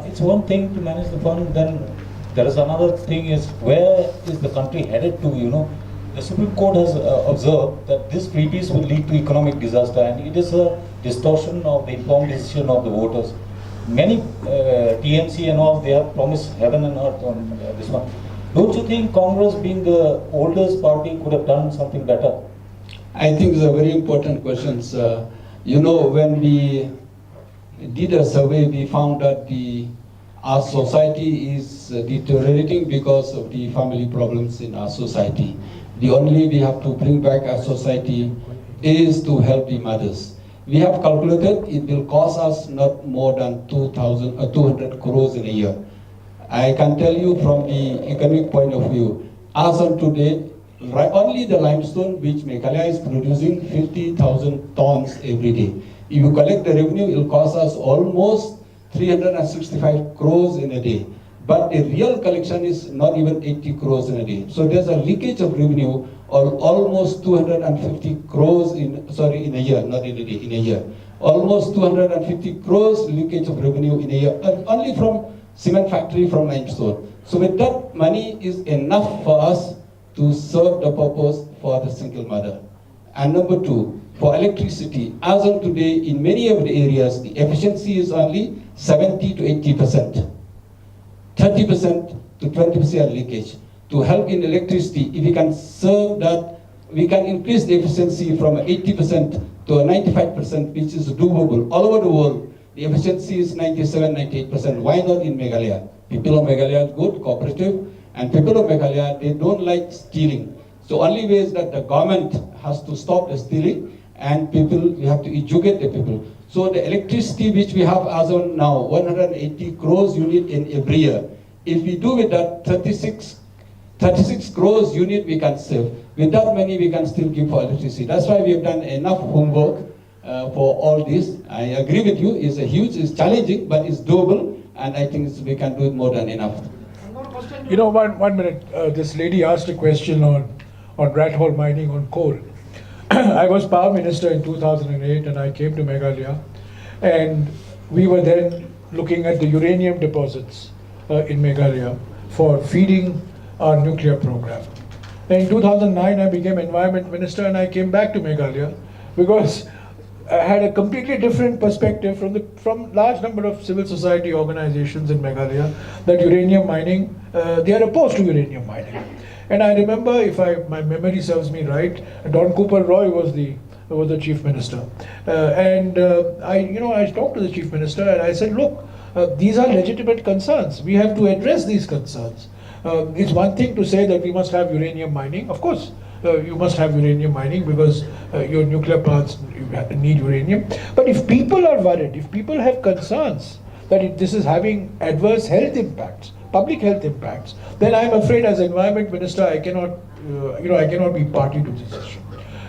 It's one thing to manage the fund, then there is another thing is where is the country headed to, The Supreme Court has observed that this treaties will lead to economic disaster, and it is a distortion of the informed decision of the voters. Many TMC and all, they have promised heaven and earth on this one. Don't you think Congress, being the oldest party, could have done something better? I think it's a very important question. When we did a survey, we found that our society is deteriorating because of the family problems in our society. The only we have to bring back our society is to help the mothers. We have calculated it will cost us not more than 200 crores in a year. I can tell you from the economic point of view, as of today, only the limestone which Meghalaya is producing 50,000 tons every day. If you collect the revenue, it will cost us almost 365 crores in a day. But the real collection is not even 80 crores in a day. So there's a leakage of revenue of almost 250 crores in a year, not in a day, in a year. Almost 250 crores leakage of revenue in a year, only from cement factory from limestone. So with that, money is enough for us to serve the purpose for the single mother. And number two, for electricity, as of today, in many of the areas, the efficiency is only 70 to 80%. 30% to 20% leakage. To help in electricity, if we can serve that, we can increase the efficiency from 80% to a 95%, which is doable. All over the world, the efficiency is 97, 98%. Why not in Meghalaya? People of Meghalaya are good, cooperative, and people of Meghalaya, they don't like stealing. So only way is that the government has to stop the stealing, and we have to educate the people. So the electricity which we have as of now, 180 crores unit in every year. If we do with that 36 crores unit we can save. With that money we can still give for electricity. That's why we have done enough homework for all this. I agree with you, it's challenging, but it's doable, and I think we can do it more than enough. One minute, this lady asked a question on rat hole mining on coal. I was power minister in 2008 and I came to Meghalaya, and we were then looking at the uranium deposits in Meghalaya for feeding our nuclear program. And in 2009 I became environment minister and I came back to Meghalaya because I had a completely different perspective from large number of civil society organizations in Meghalaya that uranium mining, they are opposed to uranium mining. And I remember, if my memory serves me right, Don Cooper Roy was the chief minister, I talked to the chief minister and I said, look, these are legitimate concerns. We have to address these concerns. It's one thing to say that we must have uranium mining. Of course, you must have uranium mining because your nuclear plants need uranium. But if people are worried, if people have concerns that this is having adverse health impacts, public health impacts, then I'm afraid as environment minister I cannot be party to this issue.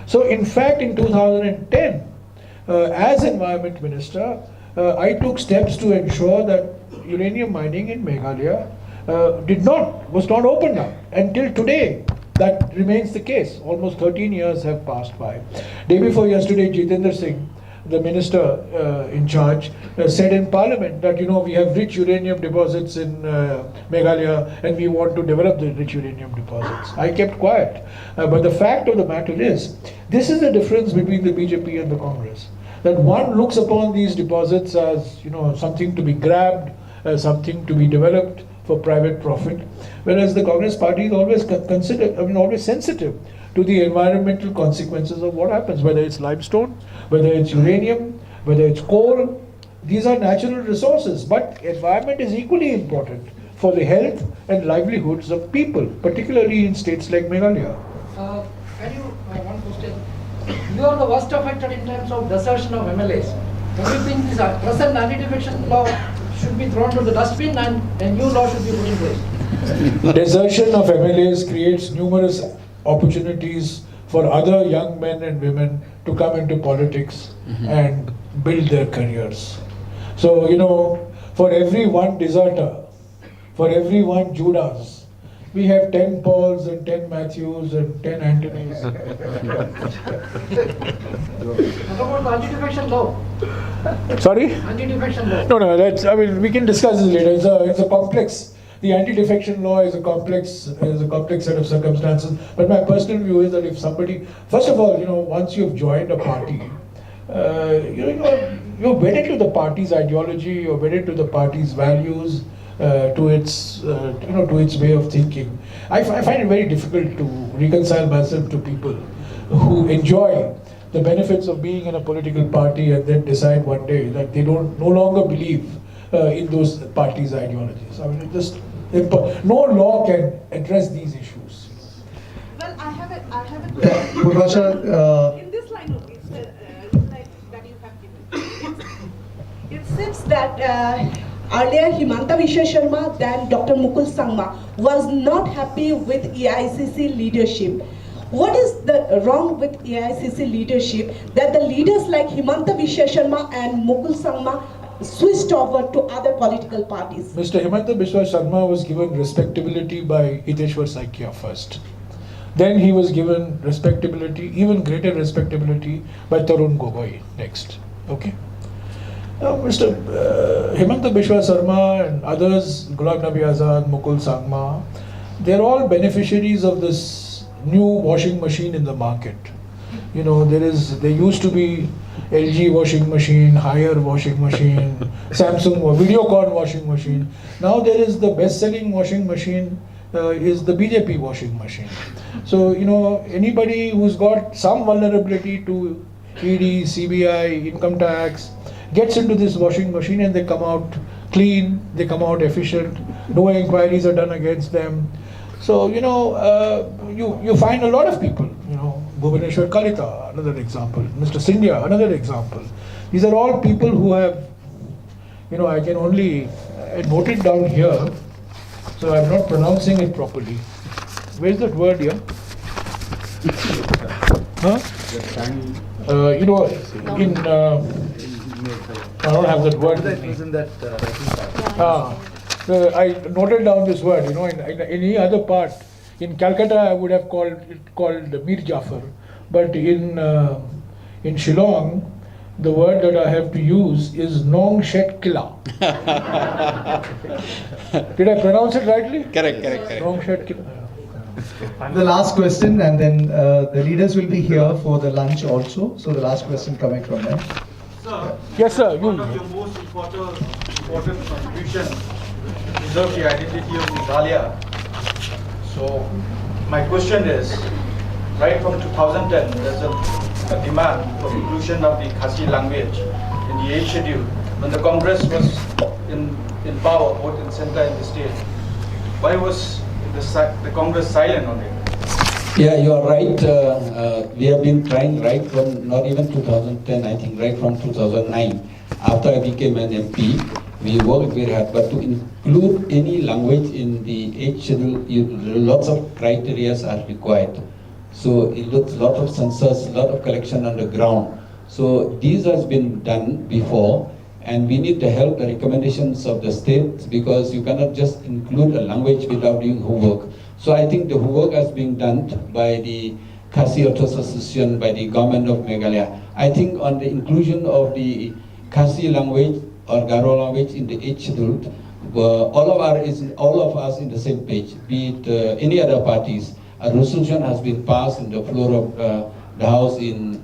So in fact in 2010, as environment minister, I took steps to ensure that uranium mining in Meghalaya was not opened up. Until today, that remains the case. Almost 13 years have passed by. Day before yesterday, Jitendra Singh, the minister in charge, said in Parliament that we have rich uranium deposits in Meghalaya and we want to develop the rich uranium deposits. I kept quiet. But the fact of the matter is, this is the difference between the BJP and the Congress. That one looks upon these deposits as something to be grabbed something to be developed for private profit, whereas the Congress party is always always sensitive to the environmental consequences of what happens, whether it's limestone, whether it's uranium, whether it's coal. These are natural resources, but environment is equally important for the health and livelihoods of people, particularly in states like Meghalaya. One question. You are the worst affected in terms of desertion of MLAs. Do you think this present anti-defection law should be thrown to the dustbin and a new law should be put in place? Desertion of MLAs creates numerous opportunities for other young men and women to come into politics and build their careers. So, for every one deserter, for every one Judas, we have 10 Pauls and 10 Matthews and 10 Antonys. What about the anti-defection law? Sorry? Anti-defection law. No, we can discuss this later. It's a complex. The anti-defection law is a complex set of circumstances. But my personal view is that if somebody, first of all, once you've joined a party, you're wedded to the party's ideology, you're wedded to the party's values, to its way of thinking. I find it very difficult to reconcile myself to people who enjoy the benefits of being in a political party and then decide one day that they no longer believe in those parties' ideologies. No law can address these issues. Well, I have a Purvasha, in this line only, that you have given. It seems that earlier Himanta Biswa Sharma, then Dr. Mukul Sangma was not happy with AICC leadership. What is the wrong with AICC leadership that the leaders like Himanta Biswa Sharma and Mukul Sangma switched over to other political parties? Mr. Himanta Biswa Sharma was given respectability by Hiteshwar Saikia first. Then he was given respectability, even greater respectability, by Tarun Gogoi next. Okay. Now, Mr. Himanta Biswa Sharma and others, Ghulam Nabi Azad, Mukul Sangma, they're all beneficiaries of this new washing machine in the market. There used to be LG washing machine, Haier washing machine, Samsung Videocon washing machine. Now there is the best-selling washing machine is the BJP washing machine. So, anybody who's got some vulnerability to ED, CBI, income tax, gets into this washing machine and they come out clean, they come out efficient, no inquiries are done against them. So, you find a lot of people, Bhubaneswar Kalita, another example, Mr. Sindhya, another example. These are all people who have, I can only note it down here, so I'm not pronouncing it properly. Where's that word here? Huh? I don't have that word. I noted down this word, in any other part. In Calcutta, I would have called it called Mir Jafar. But in Shillong, the word that I have to use is Nong Shet Killa. Did I pronounce it rightly? Correct. Nong Shet Killa. the last question, and then the leaders will be here for the lunch also. So the last question coming from them. Sir, Yes, sir. one of your most important contributions to preserve the identity of Meghalaya. So my question is, right from 2010, there's a demand for inclusion of the Khasi language in the 8th schedule. When the Congress was in power, both in center and the state, why was the Congress silent on it? Yeah, you are right. We have been trying right from not even 2010, I think, right from 2009. After I became an MP, we worked very hard. But to include any language in the 8th schedule, lots of criteria are required. So it looks a lot of census, a lot of collection on the ground. So this has been done before, and we need the help, the recommendations of the state, because you cannot just include a language without doing homework. So I think the homework has been done by the Khasi Authors Association, by the government of Meghalaya. I think on the inclusion of the Khasi language or Garo language in the 8th schedule, all of us in the same page, be it any other parties. A resolution has been passed in the floor of the House in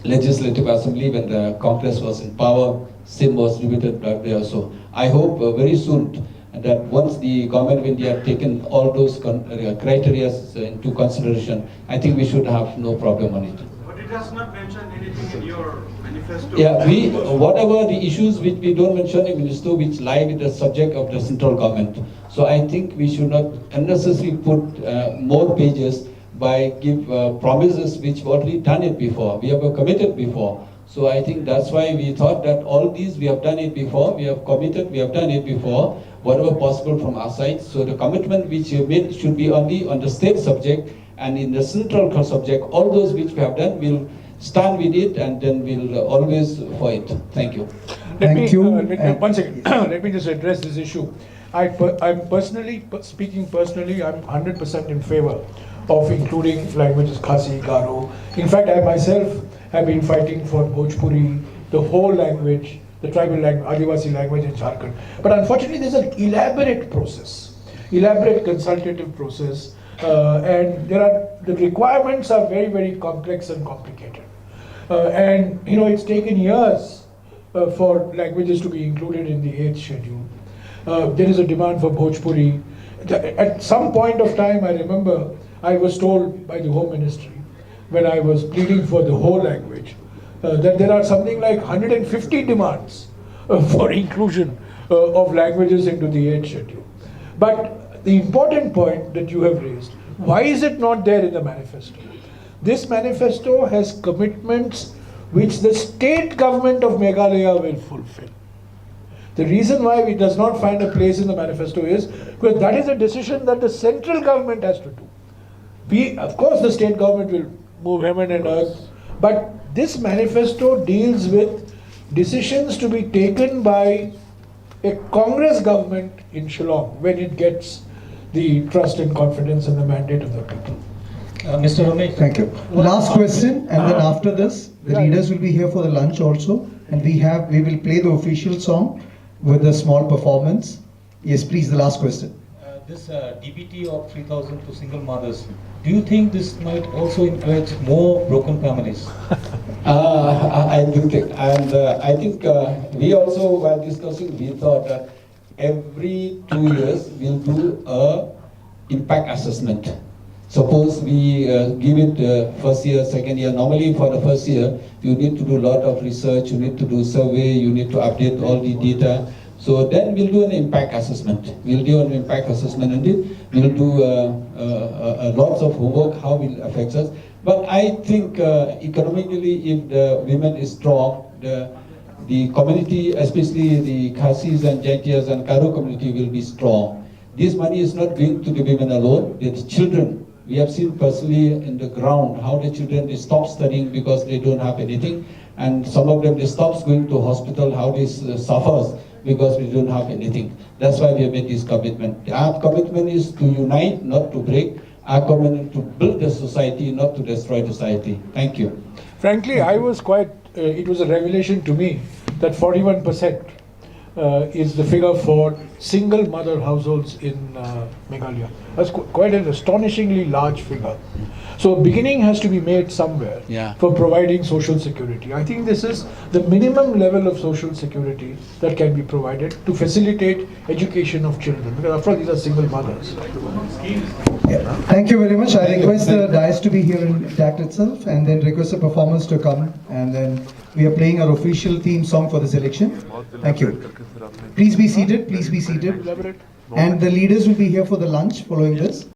Legislative Assembly when the Congress was in power. Same was repeated back there. So I hope very soon that once the government of India have taken all those criteria into consideration, I think we should have no problem on it. But it does not mention anything in your manifesto. Yeah, whatever the issues which we don't mention in manifesto which lie with the subject of the central government. So I think we should not unnecessarily put more pages by give promises which we've already done it before. We have committed before. So I think that's why we thought that all these we have done it before, we have committed, we have done it before, whatever possible from our side. So the commitment which you made should be only on the state subject, and in the central subject, all those which we have done, we'll stand with it and then we'll always for it. Thank you. Thank you. One second. Let me just address this issue. I'm personally, speaking personally, I'm 100% in favor of including languages Khasi, Garo. In fact, I myself have been fighting for Bhojpuri, the whole language, the tribal language, Adivasi language in Jharkhand. But unfortunately, there's an elaborate process, elaborate consultative process, and the requirements are very, very complex and complicated. And you know, it's taken years for languages to be included in the 8th schedule. There is a demand for Bhojpuri. At some point of time, I remember I was told by the Home Ministry, when I was pleading for the whole language, that there are something like 150 demands for inclusion of languages into the 8th schedule. But the important point that you have raised, why is it not there in the manifesto? This manifesto has commitments which the state government of Meghalaya will fulfill. The reason why it does not find a place in the manifesto is because that is a decision that the central government has to do. Of course, the state government will move heaven and earth, but this manifesto deals with decisions to be taken by a Congress government in Shillong when it gets the trust and confidence and the mandate of the people. Mr. Ramesh. Thank you. Last question, and then after this, the leaders will be here for the lunch also, and we will play the official song with a small performance. Yes, please, the last question. This DBT of 3,000 to single mothers, do you think this might also encourage more broken families? I do think, and I think we also, while discussing, we thought that every 2 years we'll do a impact assessment. Suppose we give it first year, second year. Normally for the first year, you need to do a lot of research, you need to do survey, you need to update all the data. So then we'll do an impact assessment. We'll do an impact assessment indeed. We'll do lots of homework, how it affects us. But I think economically, if the women is strong, the community, especially the Khasis and Jaintias and Karo community will be strong. This money is not going to the women alone, it's children. We have seen personally in the ground how the children, they stop studying because they don't have anything. And some of them, they stop going to hospital, how this suffers because we don't have anything. That's why we have made this commitment. Our commitment is to unite, not to break. Our commitment to build the society, not to destroy the society. Thank you. Frankly, I was quite, it was a revelation to me that 41% is the figure for single mother households in Meghalaya. That's quite an astonishingly large figure. So a beginning has to be made somewhere for providing social security. I think this is the minimum level of social security that can be provided to facilitate education of children, because after all, these are single mothers. Yeah. Thank you very much. I request the dais to be here intact itself, and then request the performers to come, and then we are playing our official theme song for this election. Thank you. Please be seated, please be seated. And the leaders will be here for the lunch following this.